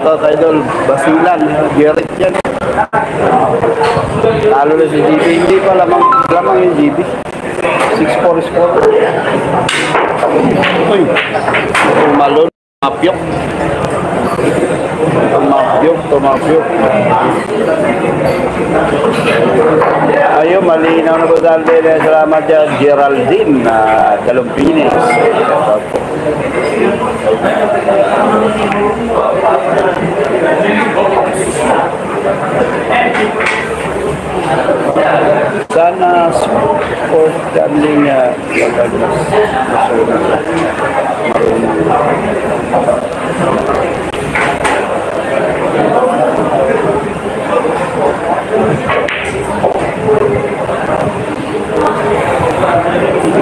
Shoutout Idol Basilan, Gerrit yan. Talo na si GB, hindi pa lamang yung GB. 6-4 score. Uy, tumalon, tumapyok. Ayun, malinaw na po dahil salamat dyan, Geraldine Calumpines. Sana sport gambling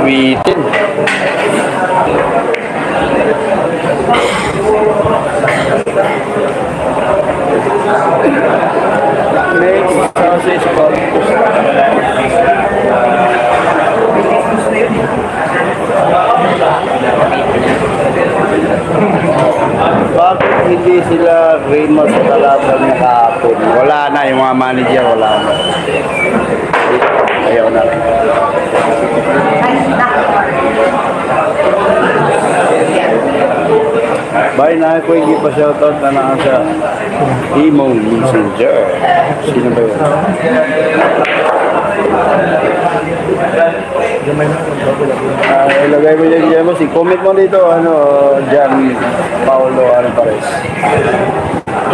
tweetin. Next, sausage corpus. Bakit hindi sila Raymond sa kalaban niya kahapon? Wala na, yung mga manager, wala na. Ayaw na. Bye na, ako hindi pa shoutout na nasa Imong Messenger. Sino ba yun? Ilagay mo dyan mo. Comment mo dito, Jan Paulo Alvarez.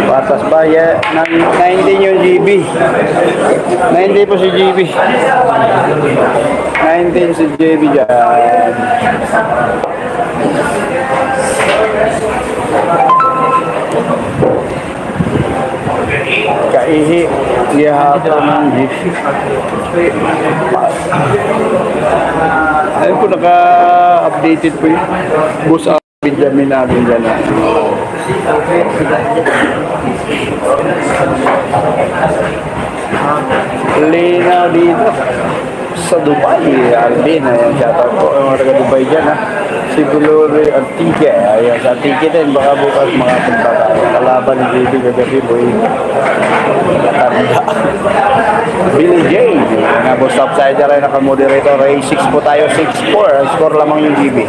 Patas ba? 19 yung GB. 19 po si GB. 19 si GB dyan. Kaihi lihatan ng ayun po, naka-updated po yun. Boss Benjamin natin dyan na. Lina dito sa Dubai, Alvin, ayan, shoutout po mga taga Dubai dyan ha. Si Glory Antique, ayan, sa Antique din, baka bukas makapunta tayo. Kalaban ni JB kagabi po yun. Katanda. Billy J, na boss upsider ay nakamoderator, ay 6 po tayo, 6-4, ang score lamang yung JB.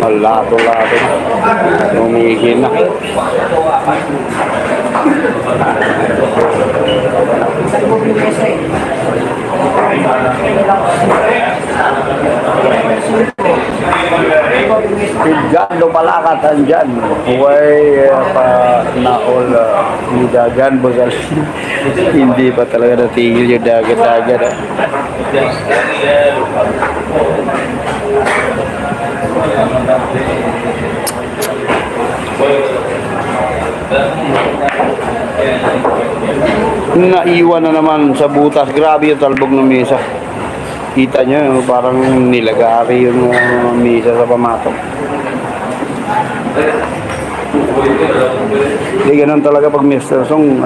Lato-lato. Umigil na. Pigando palakatan dyan. Huwag naol ni Dagan Bozal. Hindi pa talaga natigil yung dagat-dagat. Naiwan na naman sa butas. Grabe yung talbog ng mesa. Kita nyo, parang nilagari yung mesa sa pamatok. Hindi ganun talaga pag Mr. Song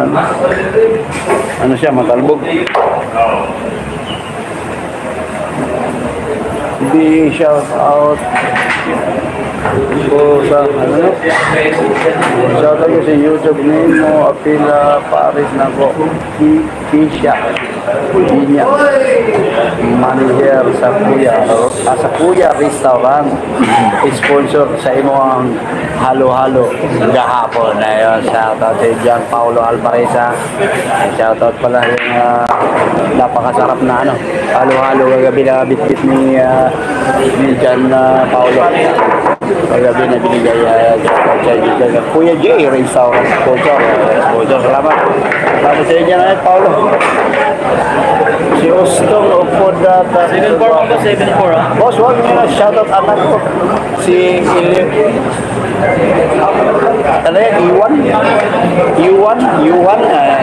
ano siya, matalbog. Big shout out po sa shout out sa YouTube name mo, Apila Paris na po, Kisha Kuya manager sa Kuya Restaurant, sponsor sa imo ang halo-halo gahapon na yun. Shout out sa Jan Paulo Alvarez. Shout out pala yung napakasarap na halo-halo kagabi na bitbit ni Jan Paulo kagabi na binigay Kuya J Restaurant sponsor. Salamat sa inyo na Paulo. Si Ostong Upod 7-4 ako, 7-4 boss, huwag nyo na shoutout anak ko si ano yan, Iwan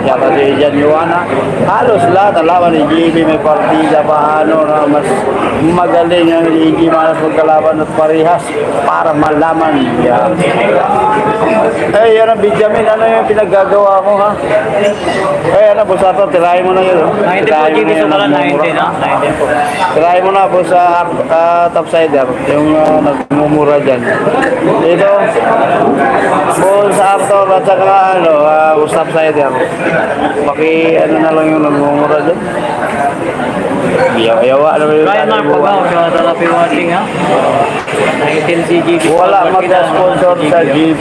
shoutout si Jan Iwan halos lahat ang laban ni JB may partida pa na mas magaling ang JB malas magkalaban at parehas para malaman yan. Yan ang Benjamin, ano yung pinaggagawa mo ha? Ano, Busato, tirahin mo na yun. Tirahin mo na yun. Ito pala 19 na, 19 po. Try mo na po sa topsider, yung nagmumura dyan. Dito, po sa Arthur at saka topsider. Ano na lang yung nagmumura dyan. Yawa na yung Ryan Mark Pagaw, siya talapi watching ha. 19 CGB. wala mag-sponsor sa Jeep.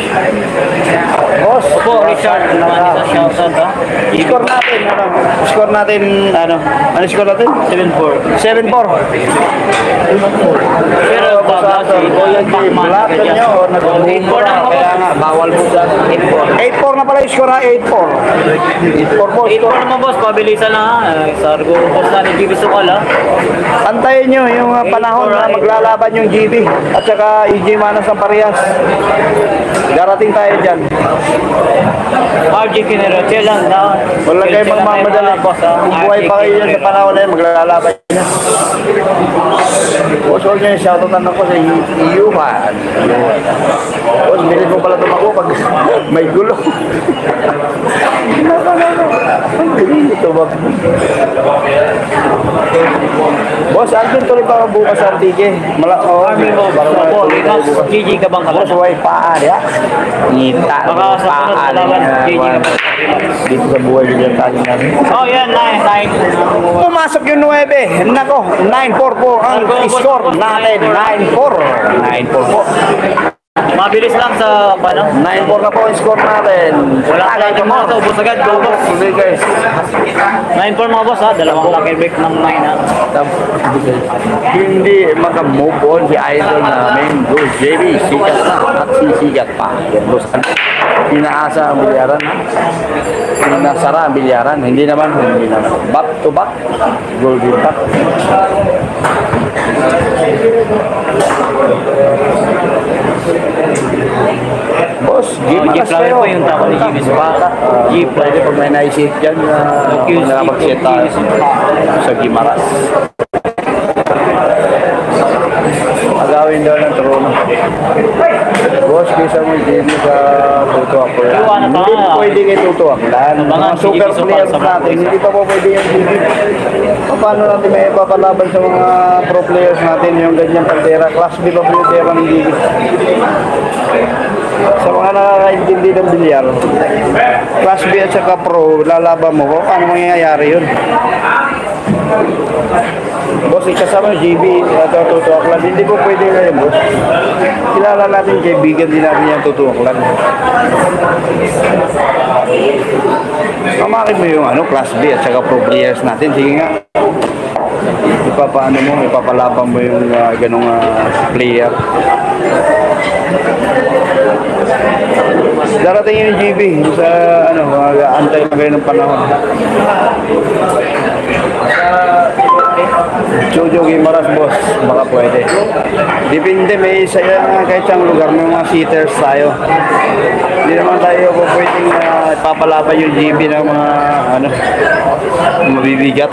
Boss, Opo, Richard, naman sa shoutout ha. Score natin, ano score natin? 7-4. 7-4. Pero baga si Kuya G, Pacman blakan nyo, nagmumura, kaya nga, bawal po dyan. 8-4 na pala yung score na, 8-4. 8-4 po, 8-4 naman boss, pabilisan na ha. Sargo boss na ni GB Sukal ha. antayin nyo yung panahon na maglalaban yung GB at saka EJ Manos ng parehas. Darating tayo dyan. RJ Kineroche lang down. Wala kayo magmamadali. Boss ha. Kung buhay pa kayo dyan sa panahon na yun, maglalaban nyo. Boss, huwag nyo yung shoutoutan ako sa Iyuhan. Boss, bilis mo pala tumakbo pag may gulo. Ang bilis ito ba? Boss, andun tuloy pa bukas sa RTK. Army mo, opo, Linas, GG ka bang Boss, kalala? huwag paa, ya? Ngita. Baka sa sunod na laban, GG ka bang Dito sa buhay bigyan tayo natin. Oh, yan, 9. Pumasok yung 9. Nako, 9-4 po ang score natin. 9-4. 9-4 po. Mabilis lang sa, 9-4 na po ang score natin. wala tayong mga sa ubos agad, go boss. Okay guys. 9-4 mga boss ha, dalawang lucky break ng 9 ha. Hindi makamove on si idol namin. Go JB, sikat na at sisikat pa. Yan boss. Pinaasa ang bilyaran ha. Pinasara ang bilyaran. Hindi naman. Back to back. Goal din back. Boss, Jeep Jeep makas lang kayo. po yung tako ni Jimmy Zapata. Jeep Pwede pag may naisip dyan kung nakapag-set tayo sa Gimaras. Agawin daw ng trono. Boss, kaysa mo Jimmy sa tutuwak ko yan. Iwanan pa Hindi nga. pwede kayo tutuwak yan. Mga Mga super Jimmy players sa natin, hindi pa po pwede yan Jimmy. Paano natin may ipapalaban sa mga pro players natin yung ganyang pantera? Class B pa po yung tera ng Jimmy. Sa mga nakakaintindi ng bilyar, Class B at saka pro, lalaban mo, paano mangyayari yun? Boss, ikasama yung GB at tutuwaklan. Hindi po pwede ngayon, boss. Kilala natin kaibigan din natin yung tutuwaklan. Pamakin mo yung Class B at saka pro players natin. Sige nga. Ipapaano mo, ipapalaban mo yung ganong player. Darating yung GB sa antay na kayo ng panahon. Jojo Gimaras, boss, baka pwede. Depende, may isa yan kahit siyang lugar, may mga seaters tayo. Hindi naman tayo po pwedeng papalaban yung GB ng mga mabibigat.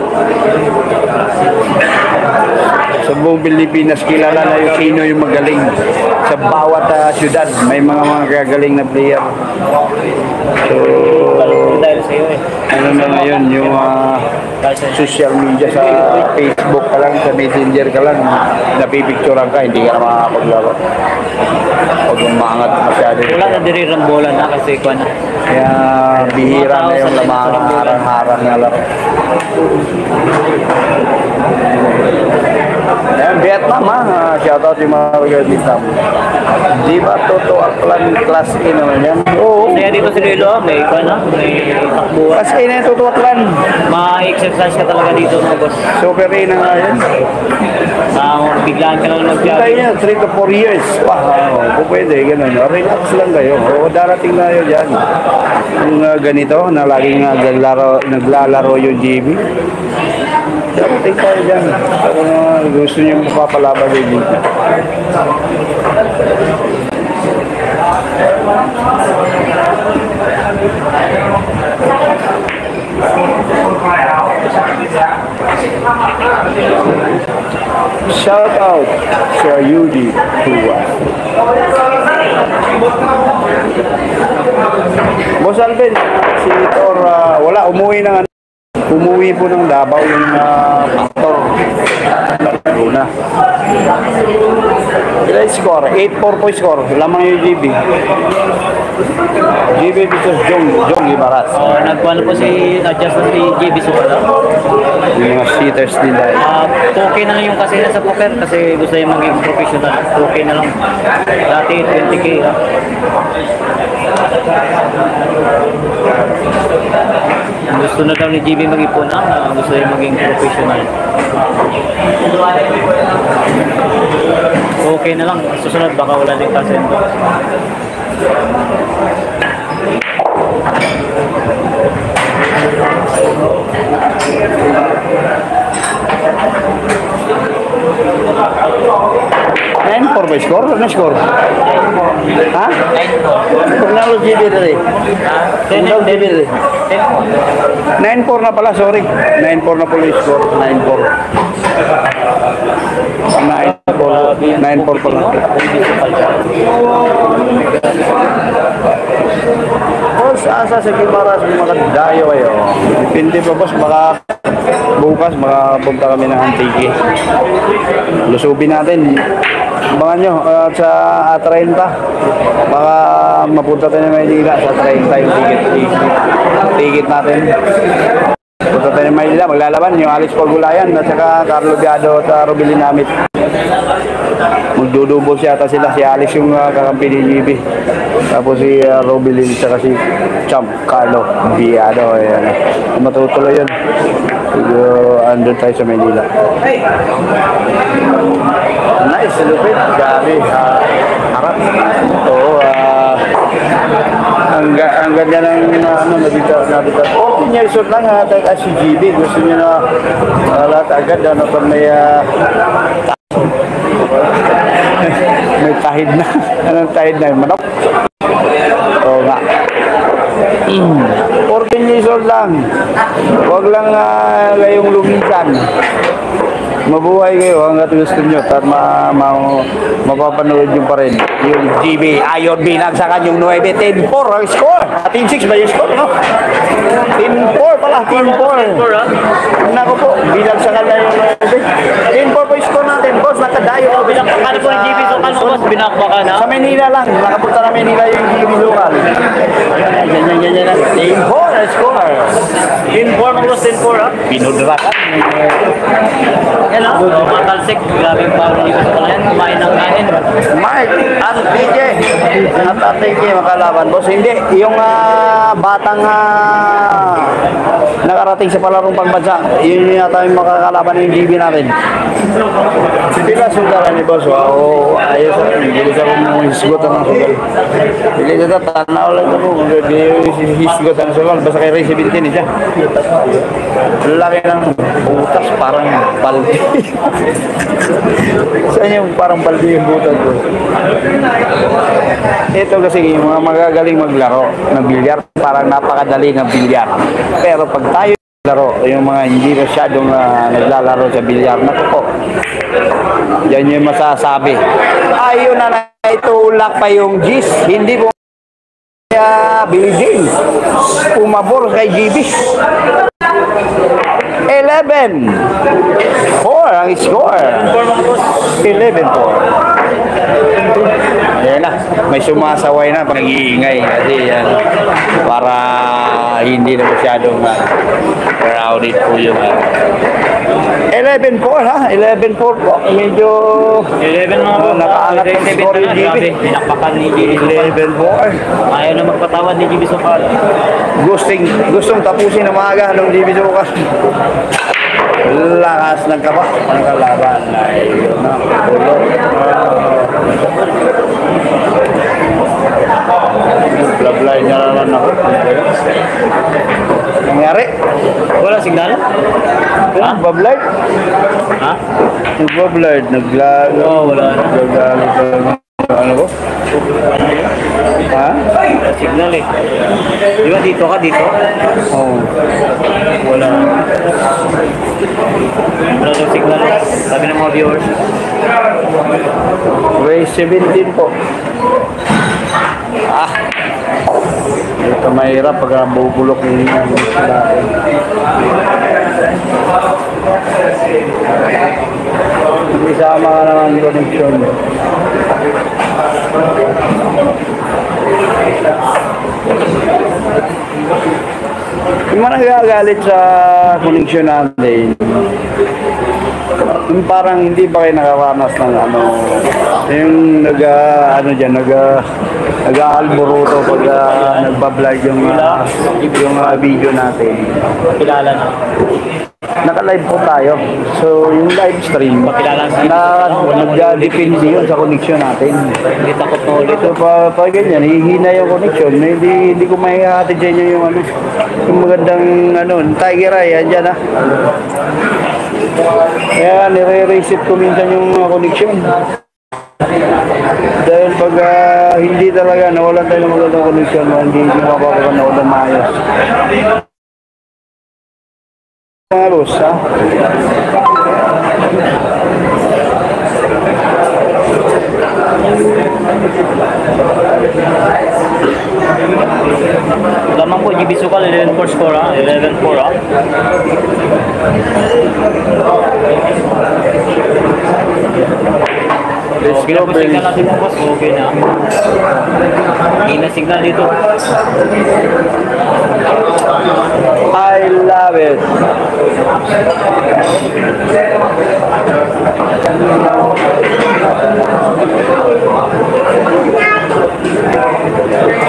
Sa buong Pilipinas, kilala na yung sino yung magaling. Sa bawat syudad, may mga gagaling na player. So, Dahil sa'yo eh. ano na ngayon, yung social media sa Facebook ka lang, sa Messenger ka lang, napipicturean ka, hindi ka na makakapaglaro. Huwag mong maangat masyado. Wala na dirirang bola na kasi kung ano. Kaya bihira na yung lamang harang-harang na laro. Ayan, Vietnam ha. Shoutout yung mga Vietnam. Di ba totoo ang class A naman yan? Oo. Kaya dito si Lilo, may may takbuhan. Class A na yung totoo aklan. Ma-exercise ka talaga dito mga boss. Super A na nga yan. Biglaan ka lang Hintay mag-jogging. niya, 3 to 4 years pa. Kung pwede, ganun. Relax lang kayo. O, darating na yun dyan. Yung ganito, na laging naglalaro yung GB. Darating tayo dyan. Kung gusto niyo mapapalaban yung GB. Shout out sa Yudi Tuwa. Boss Alvin, si Thor, wala, umuwi na nga. Umuwi po ng Davao yung pastor. Luna. Ilan score? 8-4 po score. Lamang yung GB. GB versus Jong Ibaras. Nagpano po adjust na si JB Suwala. Yung mga cheaters nila. Okay na lang yung kasi sa poker kasi gusto yung maging professional. Okay na lang. Dati 20K. Gusto na daw ni JB mag-ipon gusto yung maging professional. Okay na lang. Susunod baka wala din kasi. Nine four ba score? Ano score? Ha? Pernalo GB tadi. Pernalo GB tadi. 9-4 na pala, sorry. 9-4 na pala yung score. 9-4. 9-4 pala. Boss, asa sa Gimaras mga dayo kayo. Depende pa boss, baka bukas makapunta kami ng Antique. Lusubin natin. Abangan nyo sa 30. Baka mapunta tayo ng Maynila sa 30 yung ticket natin. Punta tayo ng Maynila, maglalaban yung Alex Pagulayan at saka Carlo Biado at Robili Namit. Magdudubo yata sila, si Alex yung kakampi ni GB. Tapos si Robili at saka si Champ Carlo Biado. Ayan. Matutuloy yun. Andun tayo sa Maynila. Nice, lupit. Gabi. Harap. Oo, ang ganda ng nabita. 14 years old lang si GB. Gusto niya na lahat agad. Pag may tahid na. Anong tahid na? Manok? Oo nga. 14 years old lang. Huwag lang kayong lumisan. Mabuhay kayo hanggat gusto nyo at mapapanood nyo pa rin yung GB ayon bilang sa kanyang 9-10-4 ang score. 10-6 ba yung score, no? 10-4 pala, 10-4. Nako po, bilang sa kanya yung 9-10-4 po yung score natin. Boss, nakadayo ko bilang Ano po yung GB Suwala boss? Binakbaka na? sa Manila lang. Nakapunta na Manila yung GB local. Yan. 10-4 ang score. 10-4 mga boss, 10-4 Pinudrakan. Yan mga talsik. Grabe yung power ni Suwala yan. Kumain ng kanin. Mike at DJ at DJ makalaban. Boss, hindi. Yung batang nakarating sa palarong pagbansa, yun yata yung makakalaban ng GB natin. Pila sugaran ni Boss. Wow, ayos. Hindi sa kong hisgutan ng sugal. Hindi sa tanaw lang ako. Hindi hisgutan ng sugal. Basta kay Ray 17 niya. Laki ng butas parang balde. Saan yung parang balde yung butas ko? Ito kasi yung mga magagaling maglaro ng bilyar, parang napakadali ng bilyar. Pero pag tayo laro, yung mga hindi masyadong naglalaro sa bilyar, naku po, yan yung masasabi. Ayun na itulak pa yung G's, hindi po building, pumabor kay GB. 11-4 ang score. 11-4. Ayan na, may sumasaway na pag-iingay kasi yan, para hindi na masyadong crowded po yung 11-4 ha, 11-4 po. Medyo 11 mga boss. nakaangat ng score yung GB. Binakbakan ni GB Suwala. 11-4. Ayaw na magpatawad ni GB Suwala. Gustong tapusin na maaga ng division ko. Lakas ng kaba ng kalaban. Ayun na. Blablay niya naman ako. Nangyari? Wala signal? Ha? Bablay? Ha? Nagbablay. Naglago. Oo, wala na. Naglago. Ano ko? Ha? Wala signal eh. Di ba dito ka dito? Oo. Wala. Wala daw signal eh. Sabi ng mga viewers. Ray 17 po. Ito mahirap pag bubulok yung natin. Isama ka naman connection. Yung mga nagagalit sa connection natin, yung parang hindi ba kayo nakaranas ng yung nag-aalboroto pag nagbablog yung video natin. Kilala na. Naka-live po tayo. So, yung live stream, nag-depende yun sa connection natin. Hindi takot na ulit. So, pag ganyan, hihina yung connection. Hindi ko mahihatid sa inyo yung magandang Tiger Eye, andyan ha. Kaya nire-reset ko minsan yung connection. Dahil pag hindi talaga nawalan tayo ng magandang connection, hindi mapapaganood ng maayos. Mga boss, ha? Lamang po, GB Sukal, 11-4 score ha. 11-4 ha. Let's Okay go, na po signal natin po boss. Okay na. Hindi na signal dito. I love it.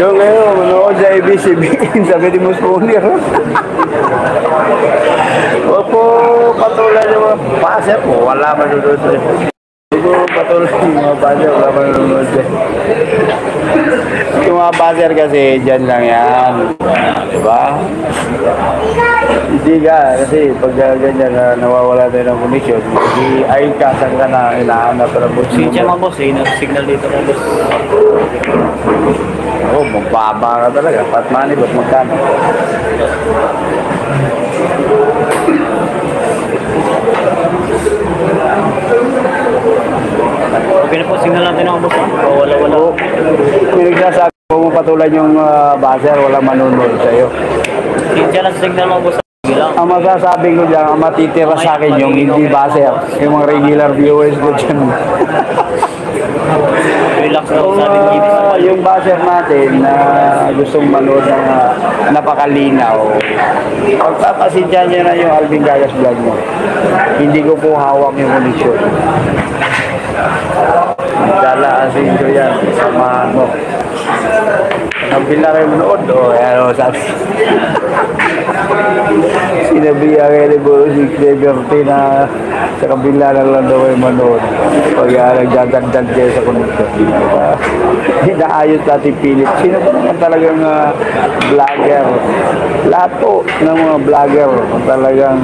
So ngayon, manood sa ABCBN, sabi ni Musponir. Opo, patuloy naman. Pasir po, wala manunod. Siguro patuloy yung mga pasir, wala manunod. Yung mga pasir kasi, dyan lang yan. Diba? Hindi ka, kasi pag ganyan na nawawala tayo ng connection, hindi ay kasang ka na inahanap na boss. Sinsya mga boss, signal dito mga boss. Oo, mababa ka talaga. Patmani, ba't magkano? Okay na po, signal natin mga boss. Wala-wala. Kung nagsasabi mo patulan yung buzzer, walang manunod sa'yo. Sinsya lang sa signal mga boss. Ang masasabi ko dyan, ang matitira sa akin yung hindi buzzer. Yung mga regular viewers ko dyan. Relax na po sa ating GB Sukal. Yung buzzer natin na gustong manood ng napakalinaw, pagpapasensya nyo na yung Alvin Gagas vlog mo. Hindi ko po hawak yung connection. Dalaasin ko yan. Samahan mo. Kabila kayo manood, sabi. Sinabihan kayo ni Boris Cleverty na sa kabila na lang daw kayo manood. Pag nagdadagdag kayo sa connection. Hinaayos natin pilit. Sino ba naman talagang vlogger? Lahat po ng mga vlogger talagang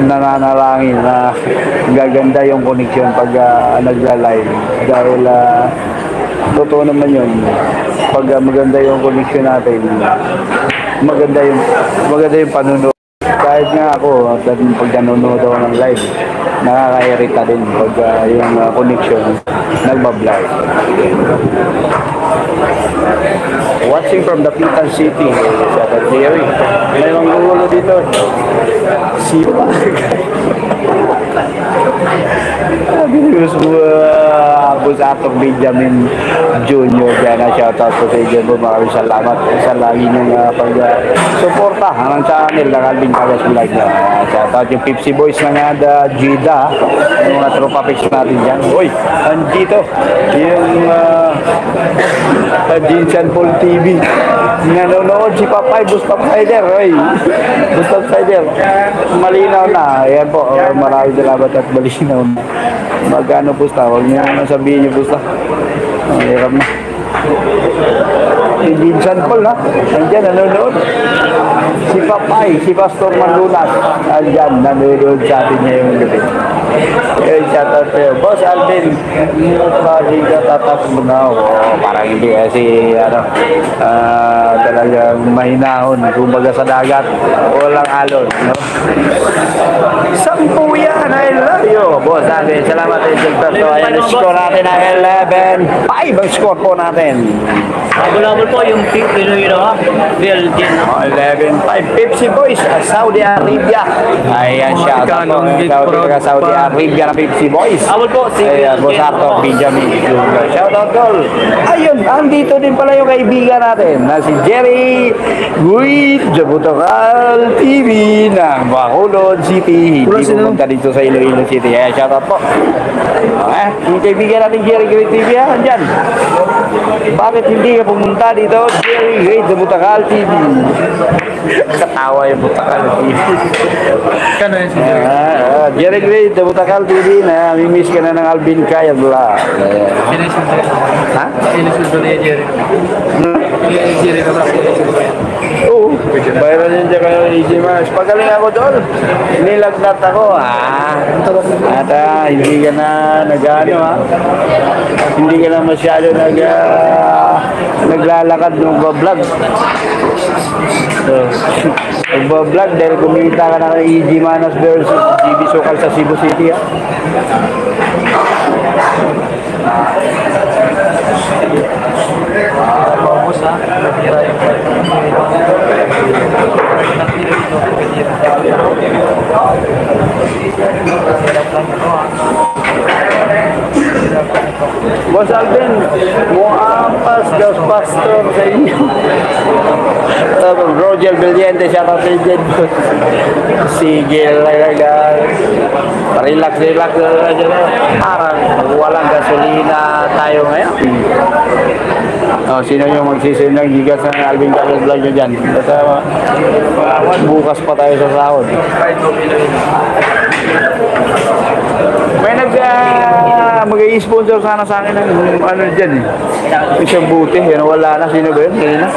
nananalangin na gaganda yung connection pag nagla-live. Dahil totoo naman yun. Pag maganda yung connection natin, maganda yung panunood. Kahit nga ako, pag nanonood ako ng live, nakaka-irita din pag yung connection nagbablog. Watching from the Pitan City, sa Jerry. May mga gulo dito. Sipag. Boss Atong Benjamin Jr. Diyan na shoutout po sa inyo po. Maraming salamat sa lagi niyong suporta hanggang channel ng Alvin Gagas Vlog. Shoutout yung Pepsi Boys na nga Gida, yung mga tropa pics natin dyan. Uy, andito yung Jinsan Paul TV. Nanonood si Papay, Bustap Spider. Uy, Bustap Spider. Malinaw na. Ayan po, maraming salamat at malinaw na. Magkano pusta? Huwag niyo naman sabihin niyo pusta. Hirap na. Si Jinsan Paul ha. Andyan, nanonood. Si Papay, si Pastor Manlunas. Andyan, nanonood sa atin niya yung gabi. Okay, shoutout sa'yo. Boss Alvin, hindi ka tatas mo na ako. Parang hindi kasi talagang mahinahon. Kumbaga sa dagat, walang alon. No? Sampu yan, I love you. Boss Alvin, salamat sa insultar. So, ayan yung score natin na 11-5 ang score po natin. natin. Abol-abol po yung Pinoy Belgian. 11.5 Pepsi Boys, Saudi Arabia. Ayan siya. Saudi Arabia na Pepsi Boys. Abol po si Ayan, Boss Arthur Benjamin. Shout out tol. Ayun, andito din pala yung kaibigan natin na si Jerry Guit Jabutakal TV ng Bacolod City. Hindi pumunta dito sa Iloilo City. Ayan, shout out po. Yung kaibigan natin Jerry Guit TV, andyan. Bakit hindi ka pumunta dito? Jerry Guit Jabutakal TV. Katawa yung Butakal TV. Kano yun si Jerry Guit Jabutakal TV na mimiss ka na ng Alvin Kayabla. Ha? Sinusunod niya Jerry. Jerry ka ba? Oo. Bayran yun dyan kayo Easy Mars. Pagaling ako doon. Nilagnat ako. At hindi ka na nag-ano ha. Hindi ka na masyado naglalakad ng vlog. So, nag-vlog dahil kumita ka na ng Easy Manas versus GB Sokal sa Cebu City ha. Vamos ha. Natira yung Boss Alvin, muampas gas pastor sa inyo. Roger Valiente, shout out sa inyo. Sigil, relax parang walang gasolina tayo ngayon. Sino yung magsisim ng gigas ng Alvin Carlos Vlog nyo dyan? Bukas pa tayo sa sahod. May mag-i-sponsor sana sa akin ng ano dyan eh. Isang buti, yan wala na. Sino ba yun? Ngayon na.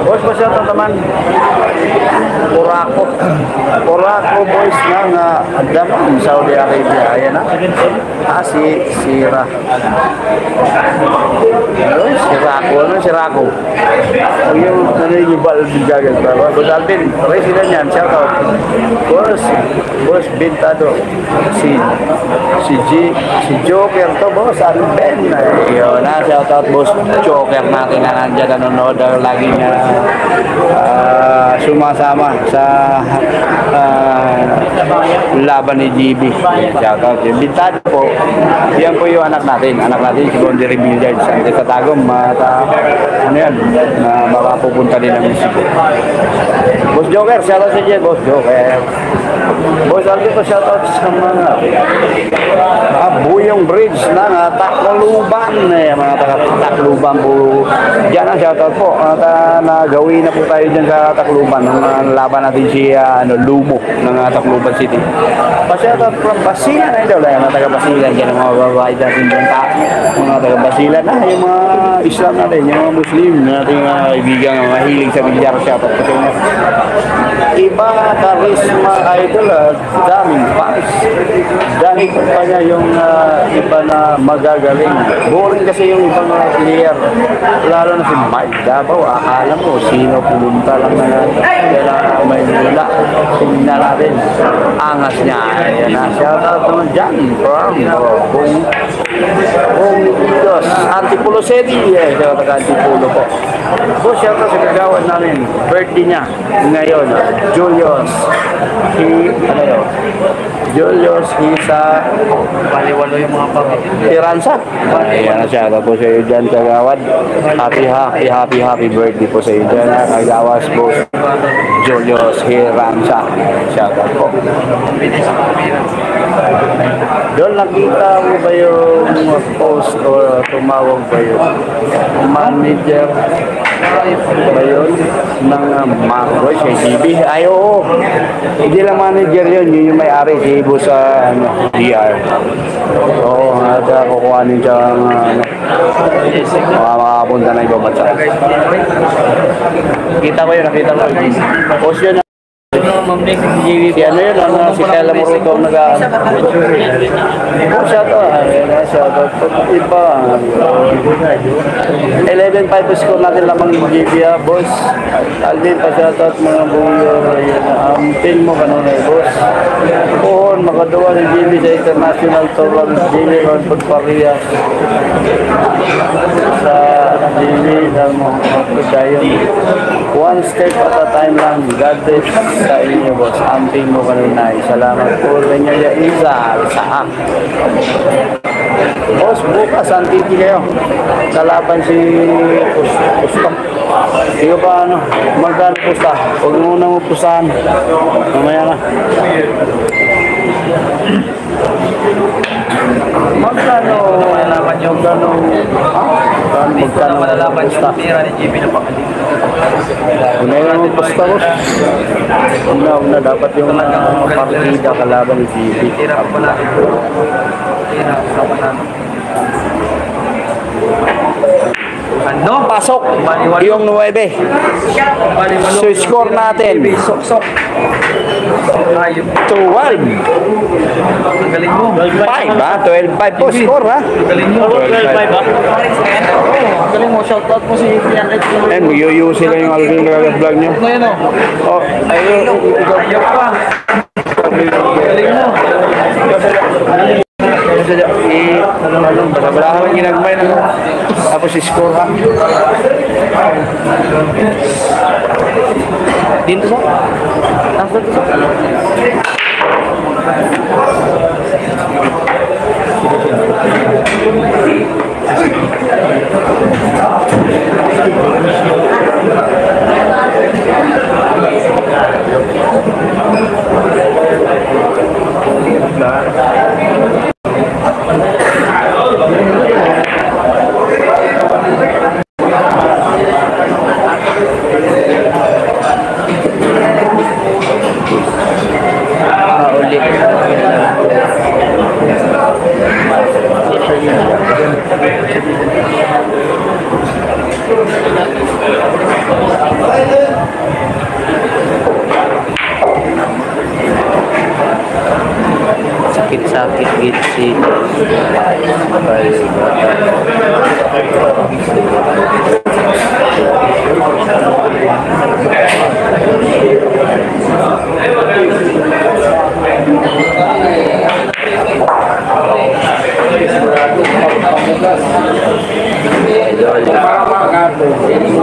Boss, pa siya taman. Purako boys ng Daman, Saudi Arabia. Ayan na. Si Sira. Sirako. Yung balbigagan pa. Boss Alvin, president yan. Shout out. Boss Bintado. Si Joker to, boss. Alvin. Yun na, shout out boss Joker natin na nandyan nanonood. Laging sumasama sa laban ni GB. Shout out. Yung Bintado po, yan po yung anak natin si Bondi Rebillard sa Tagum. Ano yan, na makapupunta din ng Cebu. Boss Joker, shout out sa dyan, Boss Joker. Boss Alvin po, shout out sa mga Buyong Bridge ng Tacloban. Mga Tacloban po. Diyan ang shout out po. Nagawin na po tayo dyan sa Tacloban. Laban natin si Lumo ng Tacloban City. Pa-shout out from Basilan. Mga taga-Basilan dyan, mga babae natin dyan. Mga taga-Basilan na, yung mga Islam natin, yung mga Muslim natin, mga kaibigan, mahilig sa bilyar. Shout out po. Iba karisma idol, daming fans. Dahil pa niya yung iba na magagaling. Boring kasi yung ibang player. Lalo na si Mike Davao. Akala mo, sino pumunta lang na Maynila. Tingnan natin. Angas niya. Ayan na. Shout out naman dyan. Kung Diyos. Antipulo City. Shout out Antipulo po. So, shout out sa kagawad namin. Birthday niya. Ngayon. Julius. Julius Hisa. Baliwalo yung mga pamilya. Tiransa. Ayan na siya. Tapos sa iyo dyan, kagawad. Happy birthday po sa iyo dyan. Kagawas po. Julius Hiransa. Shout out po. Doon nakita mo ba yung post o tumawag ba yun? Manager ba yun ng Macroy sa GB? Ay, oo. Hindi lang manager yun. Yun yung may-ari si Ibo sa DR. Oo, kukuhanin siya makapunta na ibang bansa. Nakita ko yun. Post yun. Ma'am Nick, si JB. Si ano yun, si Kela Moruto ang nag-ano. Shoutout. Iba. 11-5 score natin lamang yung GBA, boss. Alvin, pa-shoutout mga buyo. Pin mo, ganun na boss. Puhon, makaduwa ng GB sa International Tour of GB Road Pagparias. Sa GB ng mga pagkayon. One step at a time lang. God bless sa inyo, boss. Amping mo ganun na. Salamat po rin nyo yung isa. Boss, bukas ang titi kayo. Kalaban si Pusta. Ikaw pa ano, magkano Pusta? Huwag muna mo pustahan. Mamaya na. Magkano Malalaban yung tira ni JB na pakalit. Unayan mo Pusta, boss. Una, dapat yung partida kalaban ni GB. Tira pa pala. Tira pa pala. Ano? Pasok yung 9. So score natin Sok-sok. 12. Ang galing mo. 5 ha? 12-5 po score ha? Ang galing mo. 12-5 ha? Ang galing mo. Shoutout mo si Ian Ed. And mag-UU sila yung Alvin Gagas vlog nyo. Ano yan o? Oh, ayun. Ayaw pa. Ang galing mo. Balahan ang ginagmay na tapos score ha? Dito sa? Nasa dito sa? Sakit-sakit gitu sih.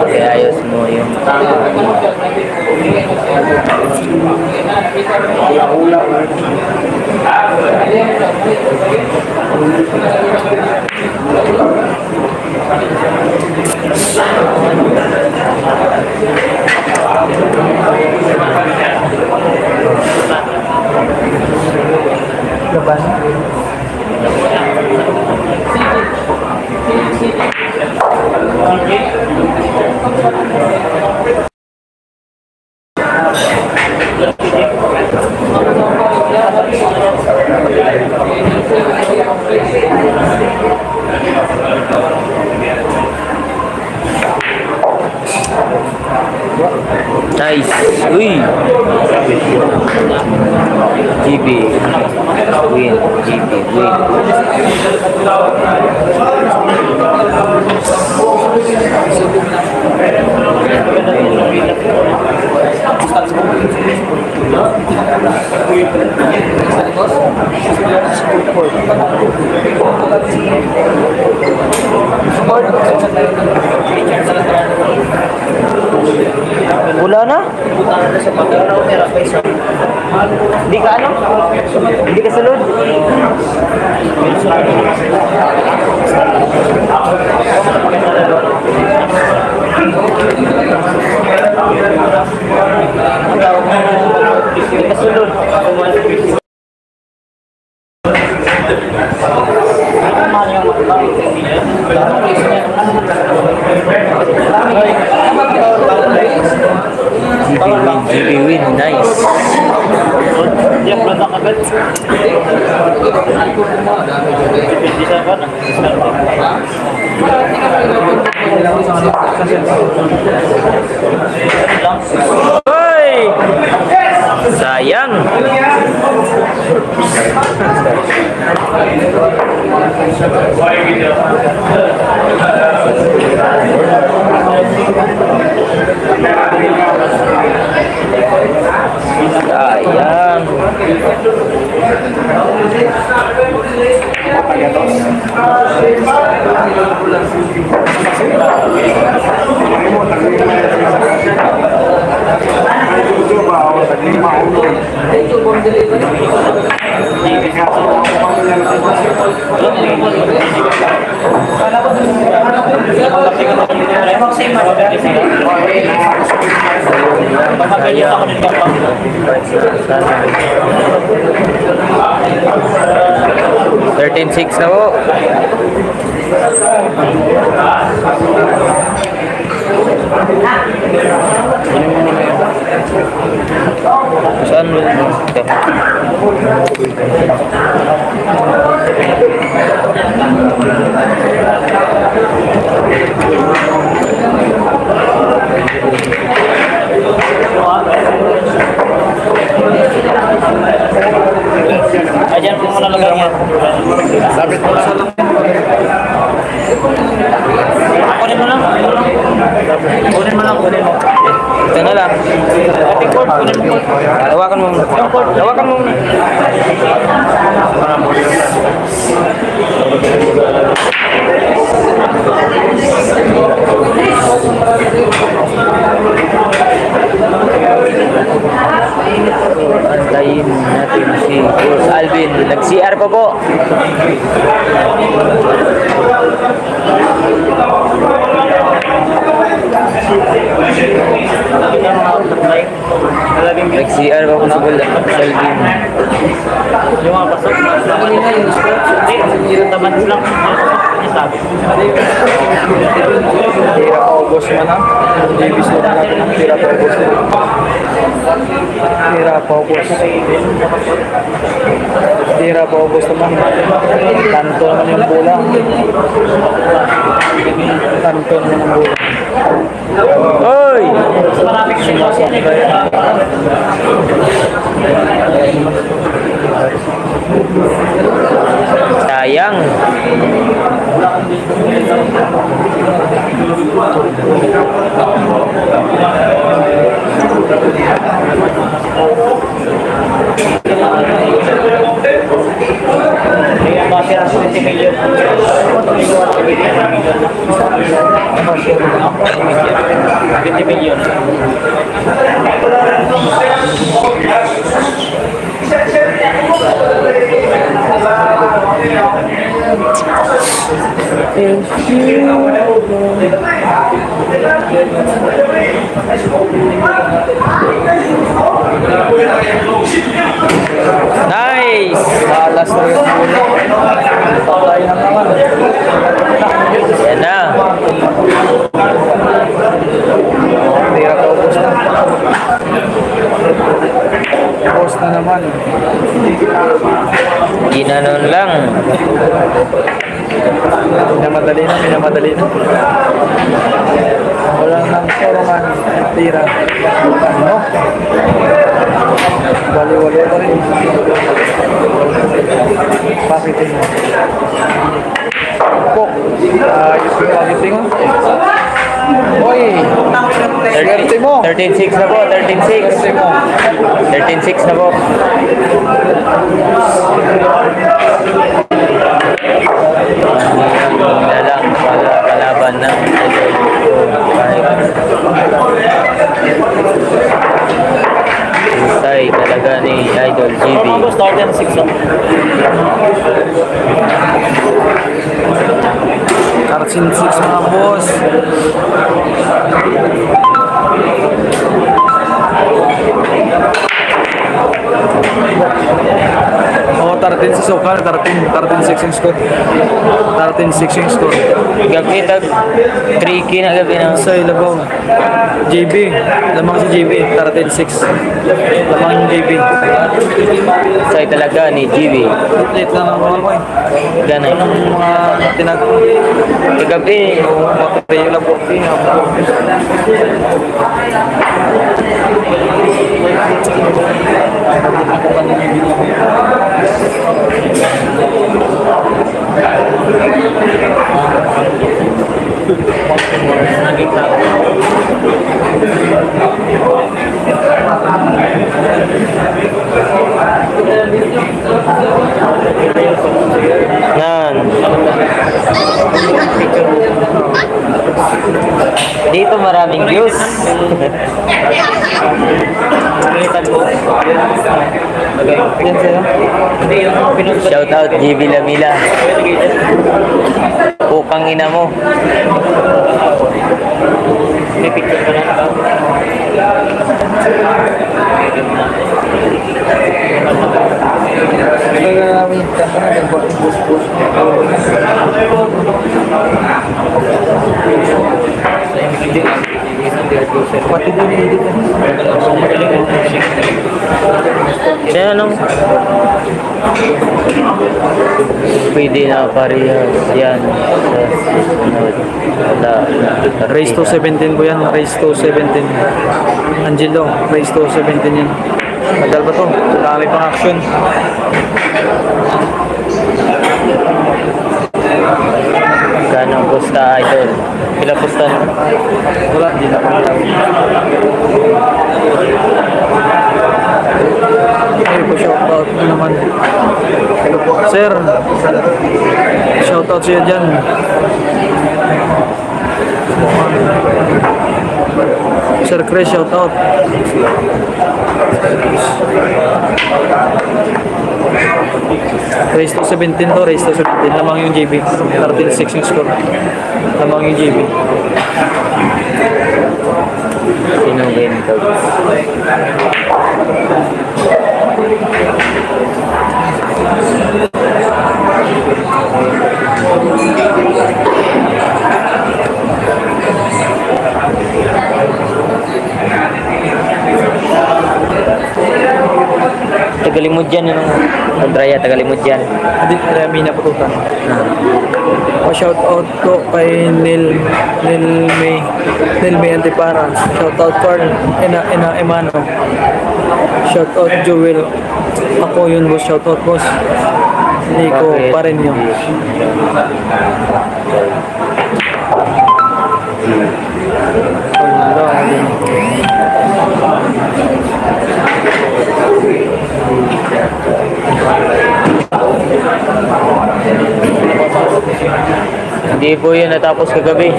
Kaya ayos mo yung nice. Uy. GB win. GB win. Wala na? Hindi ka ano? Hindi ka salud? Hindi ka salud? GB win, nice. Dia produk agad. Hoy! Sayang. Thirteen six na po. Saan mo? Ito. Ayan po muna lang yan. Sabit mo lang. Kunin mo lang. Kunin mo lang. Ito na lang. Kunin mo. Hawakan mo. Hawakan mo. Antayin natin si Coach Alvin. Nag-CR pa po. Nag-CR pa po si Coach Alvin. Yung mga pasok. Hindi, taman lang. Tira August mo na. Davis mo na natin ang tira August mo. Tira August. Tira August naman. Tanto naman yung bola. Tanto naman yung bola. Hoy! Sayang. Basir 20 million. 20 million. Nice! Alas na yung bola. Patay na naman. Yan na. Tira August na. August na naman. Ginanon lang. Minamadali na, minamadali na. Wala nang sorungan. Tira. Ano? Wali-wali pa rin. Pakitin mo. Pok. Ayos yung pakitin mo. Oy! Swerte mo. 13-6 na po, 13-6. Swerte mo. 13-6 na po. Wala lang para kalaban na. Husay talaga ni Idol GB. Start yan 6 lang. Kartsin 6 mga boss. Oh, 13 so far, 13-6 yung score. 13-6 yung score. Gabi tag tricky na gabi na. Sa ilabaw. JB, lamang si JB, 13-6. Lamang yung JB. Husay talaga ni GB. Late na ng mga boy. Ganay. Ang mga tinag... Gabi. Mapapay yung labo. Naging Maraming views. Pagalitan ko. Yan sa'yo. Hindi, yung pinost ko. Shout out JB Lamila. Pukang ina mo. May picture ka na ba? Pati din hindi ka. Kaya ano? Pwede na parehas yan. Race to 17 ko yan, race to 17. Angelo, race to 17 yan. Tagal ba to? Dami pang action. Ganong pusta idol. Pila pusta no? Wala, di na pang ay po shoutout naman. Sir, shoutout siya dyan. Sir Chris, shoutout. Race to 17 to, race to 17. Lamang yung JB. 13-6 yung score. Lamang yung JB. Sinugin ko. Tagalimod dyan yung Andraya, tagalimod dyan. Hindi, kami na pututan. Shout out to kay Neil May Antipara. Shout out Carl Ina Emano. Shout out Joel. Ako yun boss. Shout out boss. Nico Bakit? pa rin yun. Hindi po yun natapos kagabi.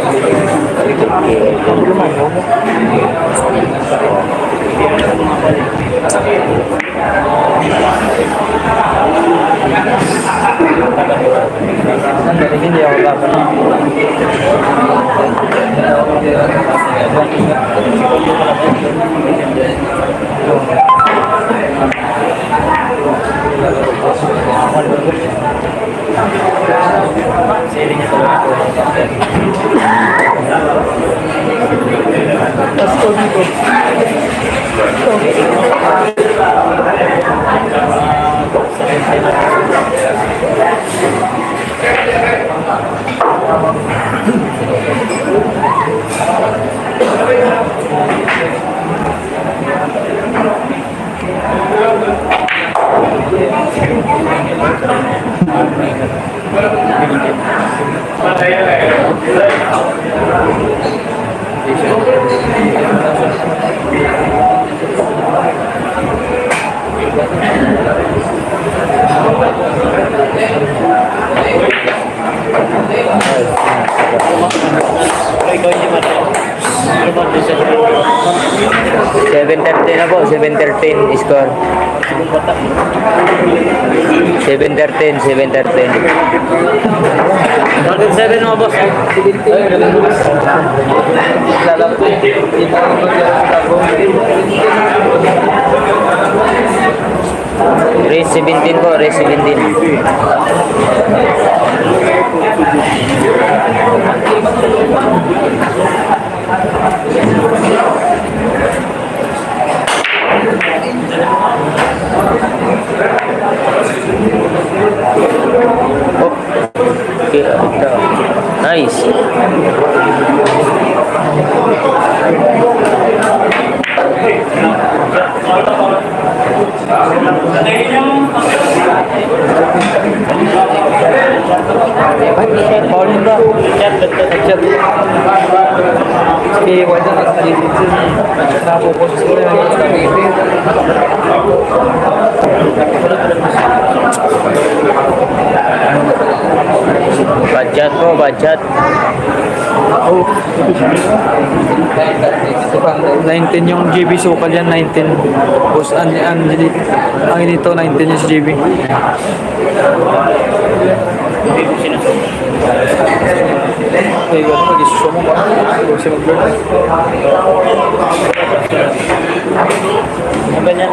Hindi ako dapat. Ikaw yung naman. 7-13 na po, 7-13 score. 7-13, 7-13. 7 mo, boss. Race 17 po, race 17. Oh, okay, nice. Paul ba? Chat. Sige, wala na napopost ko na yung Budget po, budget. 19 yung GB sukal yan, 19. Tapos ang dito 19 yung GB. Okay, gano'n mag-isuso mo ba? Kasi mag-bird. Ang ganyan.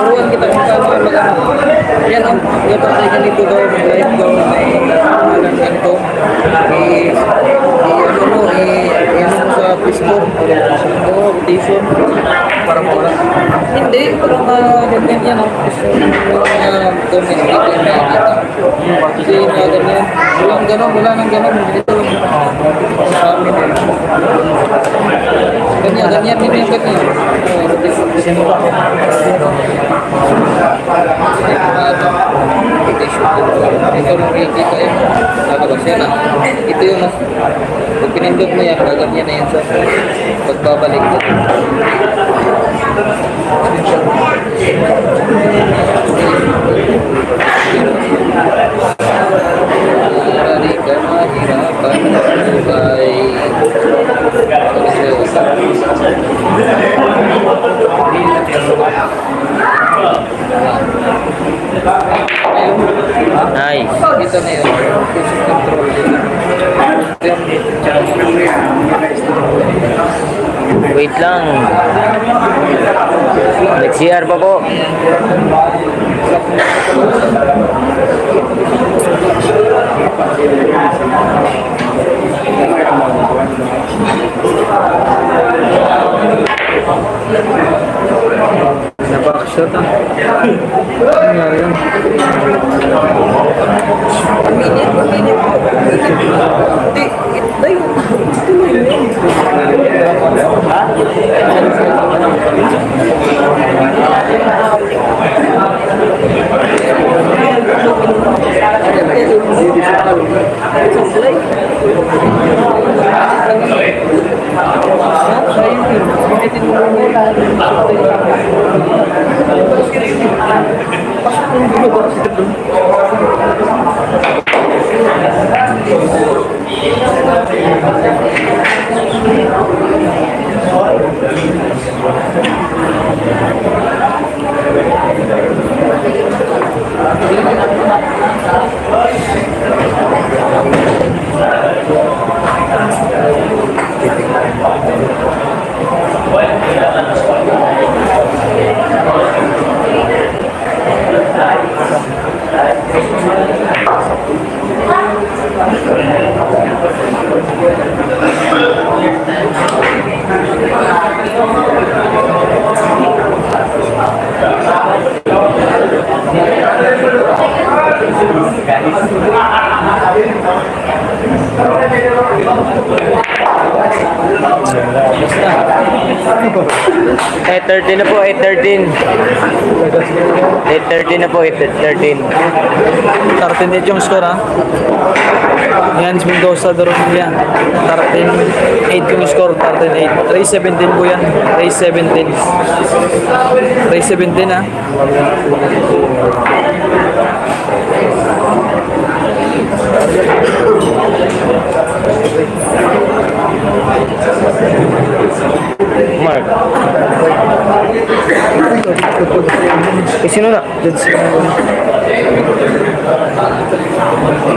Turuan kita kung paano mag-ano. Yan ang patay ganito daw, may live daw, may pangalan ganito. Ano mo sa Facebook, rotation, parang wala. Hindi, parang ganyan yan ang gusto mo comment dito na nakita. Kasi na ganyan, wala nang ganon, dito lang sa amin eh. Ganyan din yung ganyan. Ito lang kita yun. Sabi ko siya na. Ito yung pag pinindot mo yan, gaganyan na yan sa pagbabalik ko. Marami ka mahirapan sa buhay. Nice. Ito na yun. Control. Wait lang. Nag-CR pa po. Napakashot ah. Ano nangyari yun? Minute po. Hindi, ito yun. Eight 13 na po, 8:13. 8:13 na po, 8:13. 13 yung score ha. Yan, Mendoza Doromia. 13-8 yung score, 13-8. Race 17 po yan. Race 17. Race 17 ha. Mark. Sino na?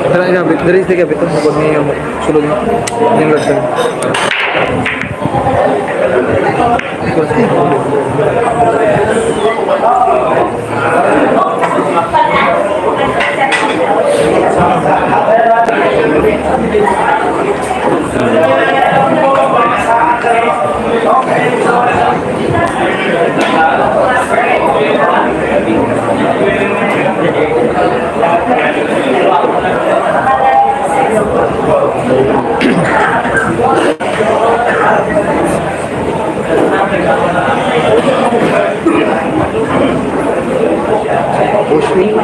Karang inabit, dari tiga bit ito, sabon niya yung sulod na. Yung lagsan. Push me.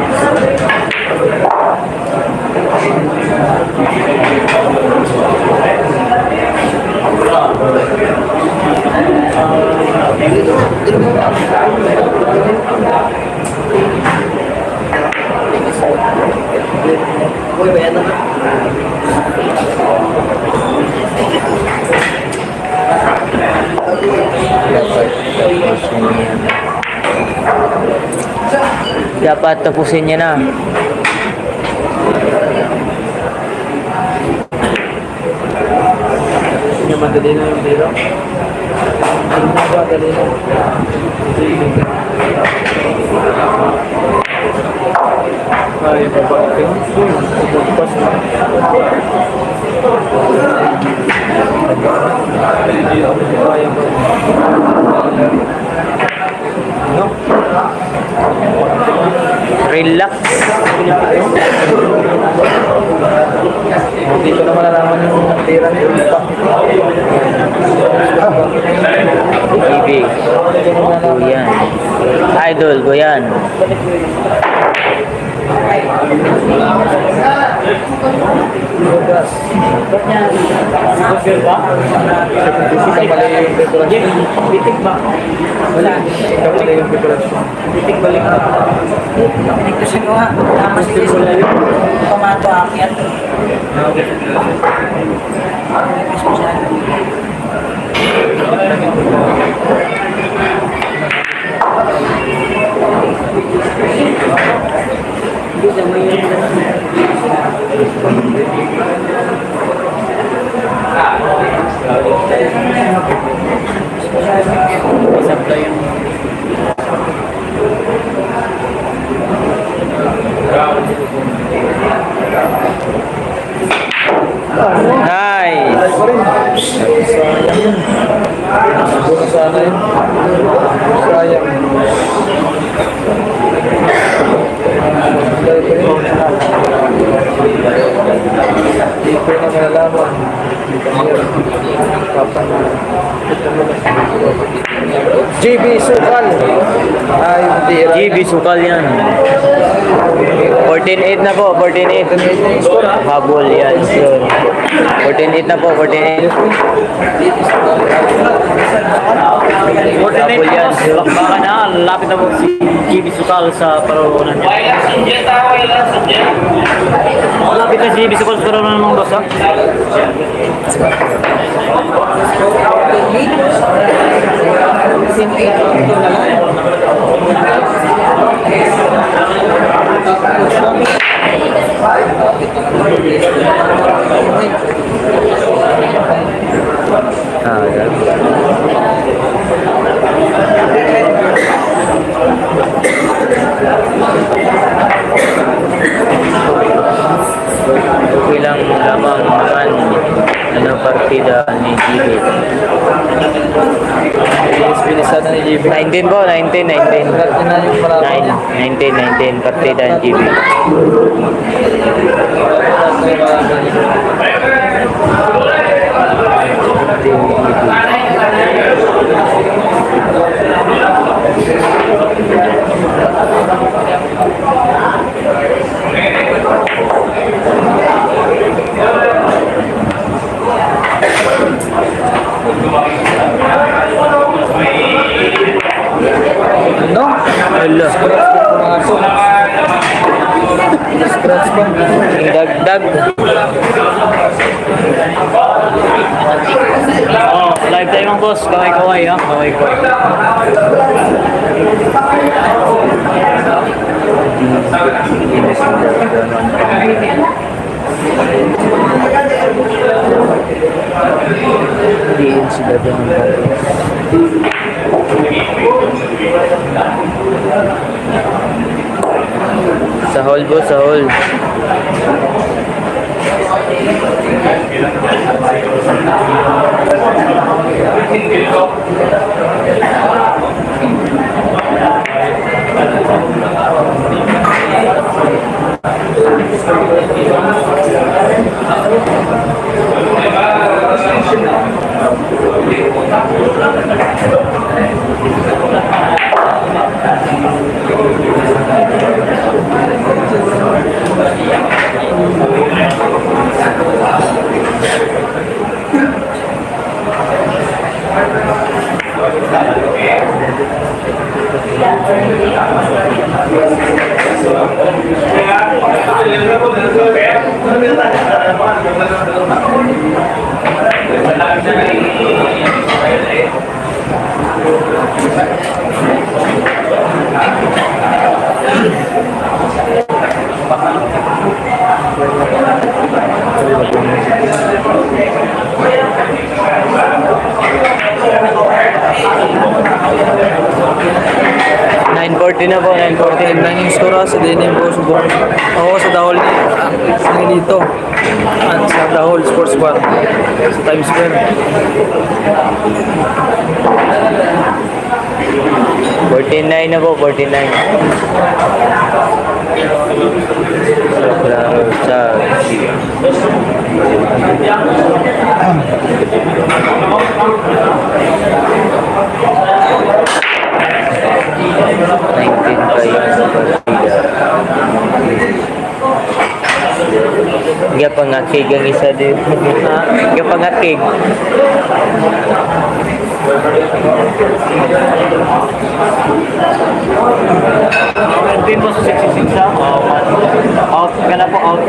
Uy, bayan na. Dapat tapusin niya na. Hindi madali na yung biro. Hindi na madali na. Ay, babae. Pas na. No? Relax. Dito na malalaman yung tira niyo. Ibig. Guyan. Idol, Guyan. Bitik ba? Wala. Bitik balik na. Pinigtusin ko nga. Mas ito tomato akyat. Sabta yung Nice. Siguro sana yun. Sayang. Hindi ko na malalaman. JB Sukal. Ay, hindi. GB Sukal yan. 14-8 na po, 14-8. Habol yan. So, 14-8 na po, 14-8. Habol yan. baka na, lapit na po si GB Sukal sa paronan niya. Lapit na si GB Sukal sa paronan ng boss, ha? Ah, yan. Okay lang lamang naman ano partida ni GB. Bilisan na ni JB. 19 po, 19. Natin na yung marami. 19 partida ni GB. Ano? Hello. Scratch pa. Dagdag. Oh, live tayo mga boss. Kaway-kaway, ha? Kaway-kaway. Diin sila doon. Sa hall po, sa hall. 9:40 na po, 9:40. Nang yung score sa din po subok. Ako sa Dahol dito. At sa Dahol Sports Bar sa Times Square. 49 na po, 49. Sa 19 kayo. Gapangakig ang isa din. Gapangakig. Team mo sa 66 ha? Out ka na po, out.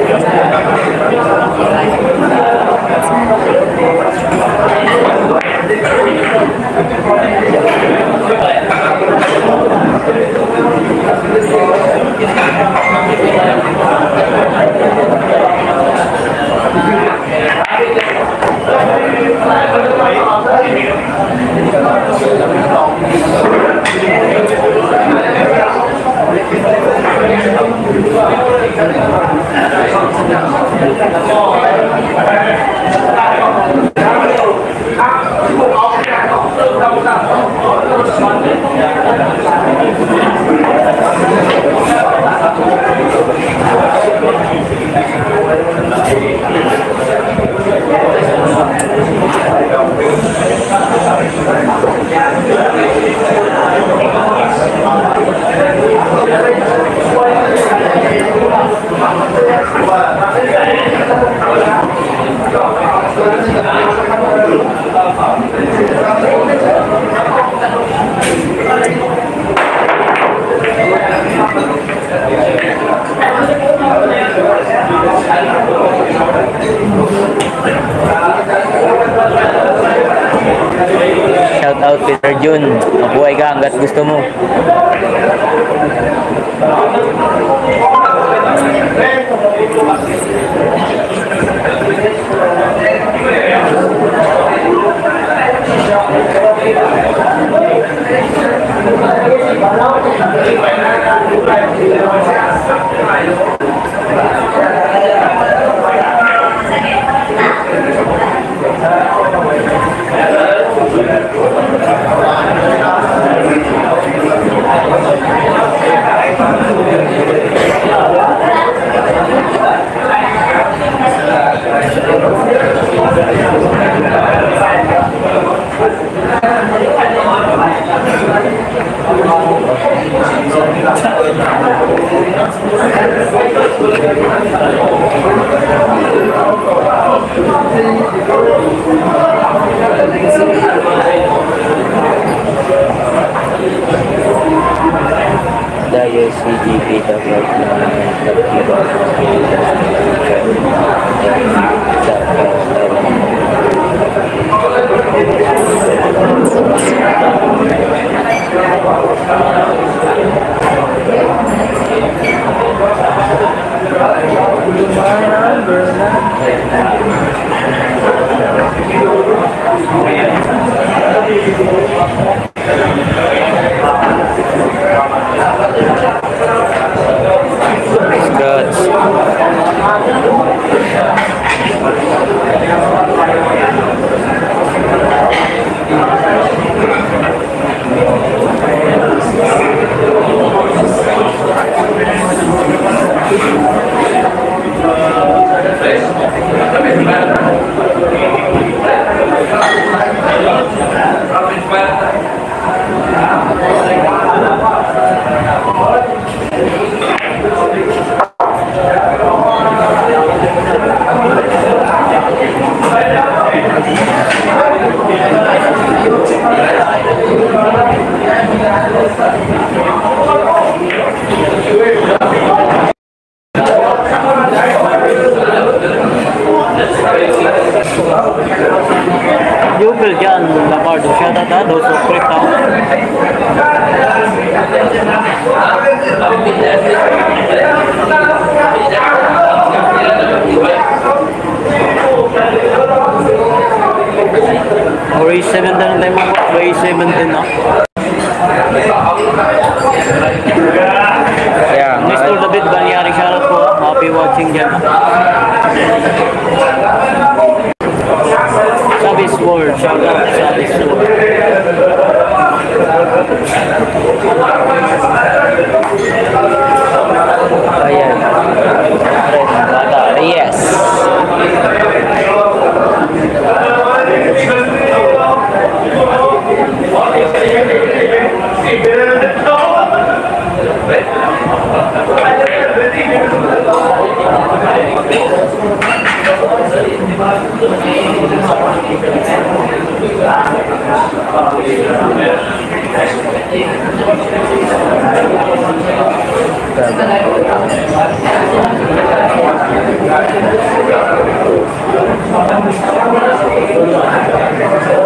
Shout out Peter Jun. Mabuhay ka hanggat gusto mo. Dahil CGP dapat na nagkibang Jubel dyan, Lapardo. Shout out ha, those of Freak Town. Race 7 na tayo mga. Race 7 na. Yeah, Mr. David Banyari, shoutout po. Happy watching dyan. Sabis World, shoutout Sabis World. ayan. Bata, yes.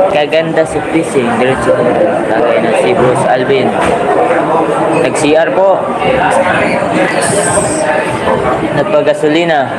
Kaganda si fishing, diretso lagay na si Bruce Alvin. Nag-CR po. Nagpagasolina.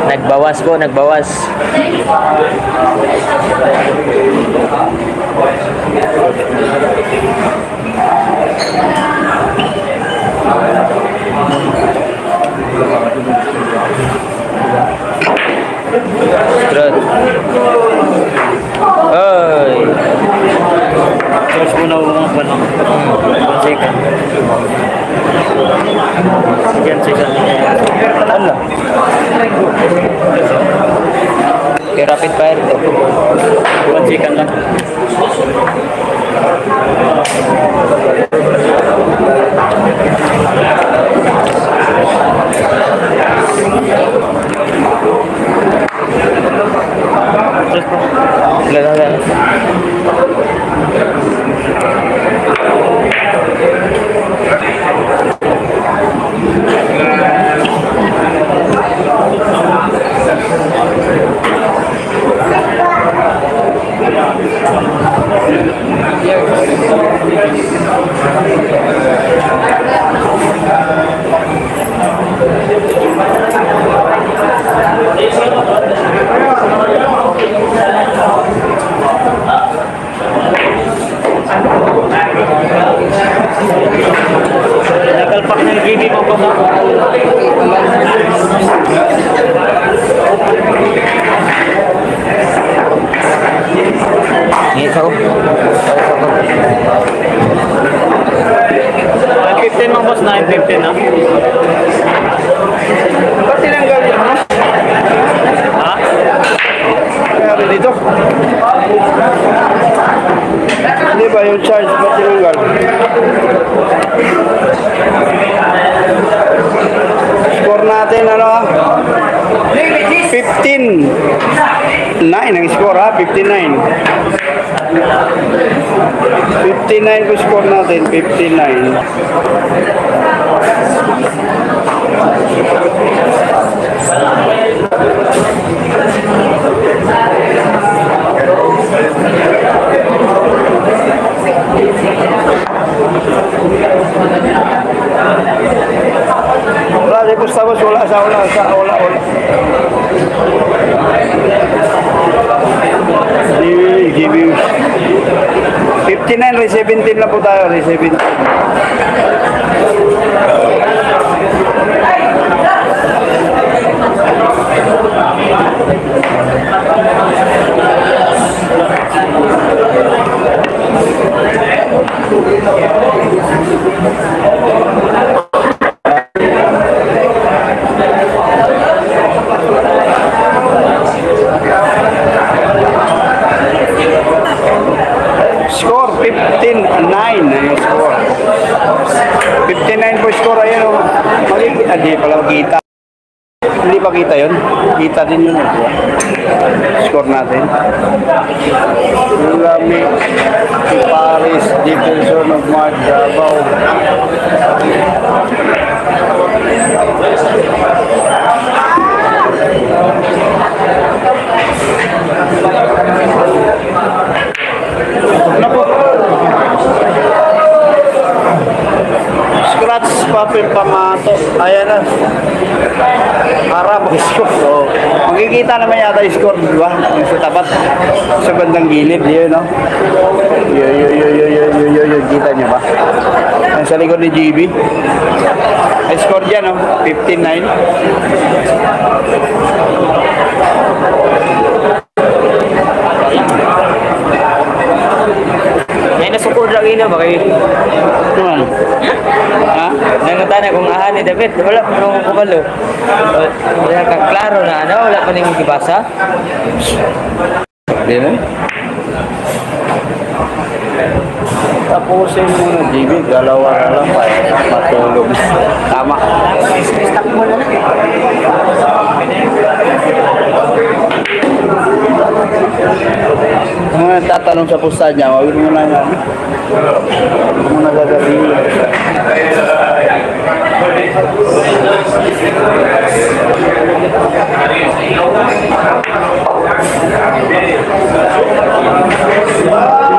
Nagbawas po, nagbawas. Strut. Oy. George muna mga pa lang. 1 second. Yan, second. Ano? Okay, rapid fire to. 1 second lang. Wala. Nakalpak ng GB mo pa ba? Ito. 9:15 mga boss, 9:15 na. Ba't tinanggal yun? Ha? Kaya rin dito. Hindi ba yung charge ba't tinanggal? Score natin ano? 15-9 ang score ha, 59. 59 po score natin, 59. Wala, di po tapos wala. GBUs. 59, ray 17 lang po tayo, ray 17. Score 15-9 na yung score. 59 po score. Ayan o. Hindi pala kita. Hindi pa kita yun. Kita din yun. Score natin. Lami si Paris Dickinson of Mark Davao. Scratch papel pamato. Ayan na. Harap score. So, makikita naman yata yung score, di ba? Yung sa tapat. Sa bandang gilid. Yun, no? Yun. Kita nyo ba? Yung sa likod ni GB. Ay score dyan, no? 15-9. May nasukod lang ina ba kayo? Naman. Ha? Nangutan na kung ahan ni David, wala pa nung kumalo. Wala kang klaro na ano, wala pa nang ibasa. Hindi na. Tapusin mo na, GB. Dalawa na lang pa. Matulog. Tama. Stop mo na. Mga tatanong sa pusta niya, wag mo na nga. Huwag mo na gagabihin.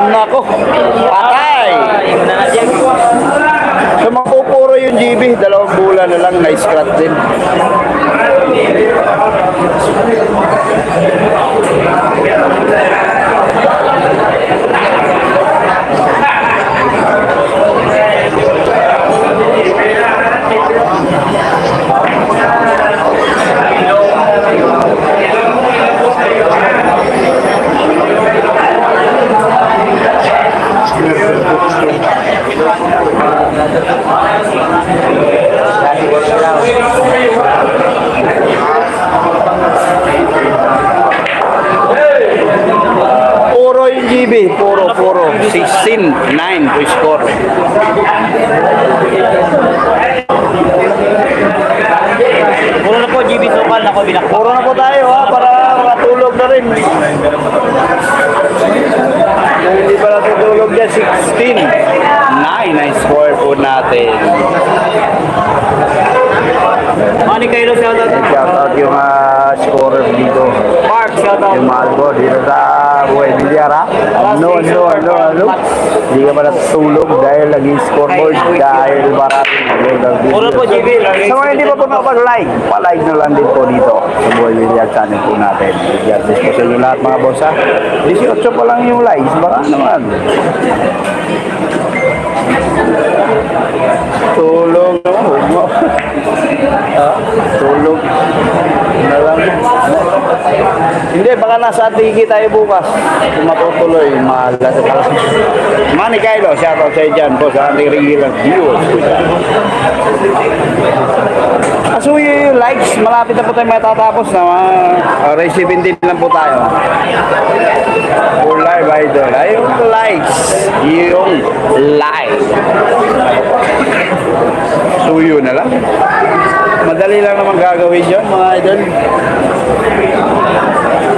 Nako, patay! Ayaw na natin. So mapupuro yung GB, 2 bulan na lang na-scratch din. Puro yung GB, puro. 16-9 po score. Puro na po, GB Sokal, ako bilang. Puro na po tayo ha, para makatulog na rin. Kung hindi pa natutulog dyan, 16-9 ang score po natin. Mani kayo shout out. Shout out yung scorer dito. Mark, shout out. Yung Malbo dito sa Buhay Villar ha. Ano. Hindi ka pa natutulog dahil lagi scoreboard dahil maraming. Puro po, GB. Sa mga hindi pa po nakapag-like, pa-like na lang din po dito sa Buhay Villar channel po natin. God bless po sa inyo lahat mga boss ha. 18 pa lang yung likes, baka naman. Tulog no? Huwag mo. Tulog na lang. Hindi, baka nasa Tigi tayo bukas. Kung matutuloy, mahal na sa talas. Manny Kylo, shoutout sa dyan po sa ating regular viewers. Kasuyo yung likes, malapit na po tayo matatapos na mga 17 lang po tayo. For live idol. Ay, yung likes. Yung like. Suyo na lang. Madali lang naman gagawin yun, mga idol.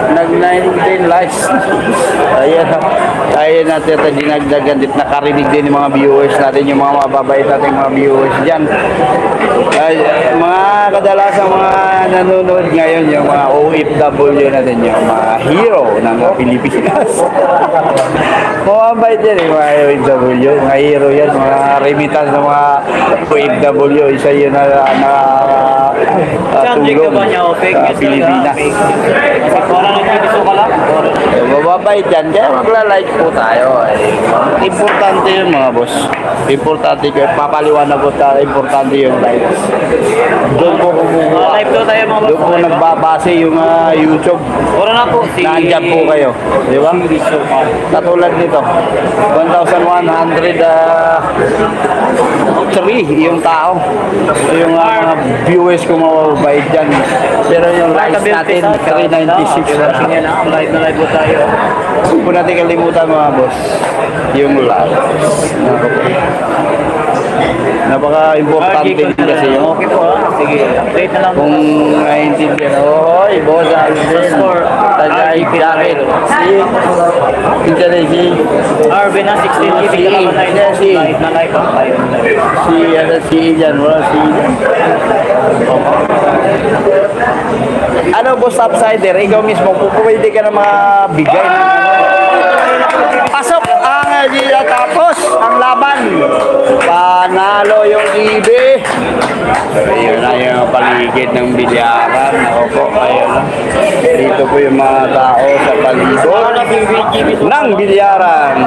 Nag-19 likes. Ayan natin dinagdagan dit nakarinig din ng mga viewers natin, yung mga mababait natin mga viewers dyan. Mga kadalasang mga nanonood ngayon, yung mga OFW natin, yung mga hero ng Pilipinas. Mababait yan mga OFW, mga hero yan, mga remittance ng mga OFW, isa yun na tulong sa Pilipinas. Kasi para lang GB Sokal lang. mababait yan. Kaya magla-like po tayo. Importante yun mga boss. Importante ko. Papaliwanag ko tayo. Importante yung likes. Doon po kumukuha. Live to tayo mga boss. Doon po nagbabase yung YouTube. Puro na po si... Nandiyan po kayo. Di ba? Katulad nito. 1,103 yung tao. Yung mga viewers ko mababait dyan. Pero yung likes natin, 396 lang. Yan na, live na live po tayo. Huwag po natin kalimutan mga boss. Yung likes. Napaka-importante din kasi yun. Okay po ha. Sige, update na lang po. Kung naiintindihan, oy, boss Alvin. Tagay jacket. Si Arvin na 16 GB ka naman tayo. Live na live ang tayo. si Ian, wala si Ian. Ano boss Upsider, ikaw mismo, pwede ka na mabigay ng pasok ang tapos ang laban. Panalo yung IBE. Ayun na yung paligid ng bilyaran. Ako po, ayun na. Dito po yung mga tao sa paligid ng bilyaran.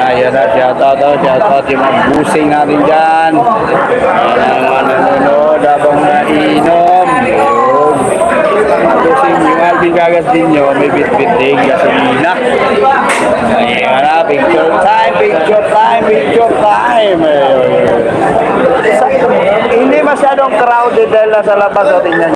Ayun na, shout out yung mga busing natin dyan. Ayan ang mga nanonood habang nainom. Busing yung Alvin Gagas din nyo, may bit-bit din gasolina. Ayan na, picture time. Hindi masyadong crowded dahil nasa labas natin yan.